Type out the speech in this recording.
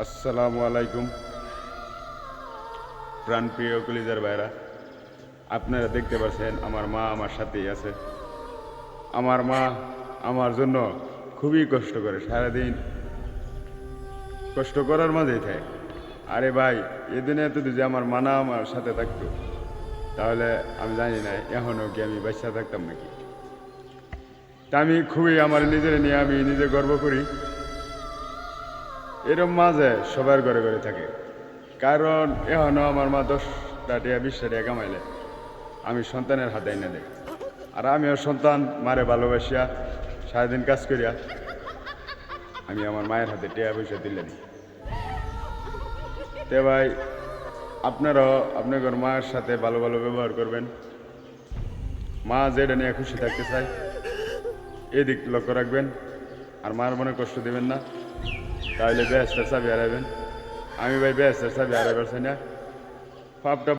আসসালামু আলাইকুম প্রাণপ্রিয় কলিজার ভাইরা, আপনারা দেখতে পাচ্ছেন আমার মা আমার সাথেই আছে। আমার মা আমার জন্য খুবই কষ্ট করে, সারাদিন কষ্ট করার মাঝেই থাকে। আরে ভাই, এদিনে এত যদি আমার মা না আমার সাথে থাকতো, তাহলে আমি জানি না এখনও কি আমি বাচ্চা থাকতাম নাকি। তা আমি খুবই আমার নিজের নিয়ে আমি নিজে গর্ব করি। এরম মাঝে সবার ঘরে ঘরে থাকে, কারণ এখনও আমার মা 10টা টাকা 20টা টাকা কামাইলে আমি সন্তানের হাতে এনে দেয়। আর আমিও সন্তান মারে ভালোবাসিয়া সারাদিন কাজ করিয়া আমি আমার মায়ের হাতে টাকা পয়সা দিলে দিই। তে ভাই, আপনারাও আপনাদের মায়ের সাথে ভালো ভালো ব্যবহার করবেন। মা যেটা নিয়ে খুশি থাকতে চায় এদিক লক্ষ্য রাখবেন, আর মার মনে কষ্ট দেবেন না, তাহলে বেহেস্তের চাবি হারাবেন। আমি ভাই বেহেস্তের চাবি হারাবার চাই না। পাপটা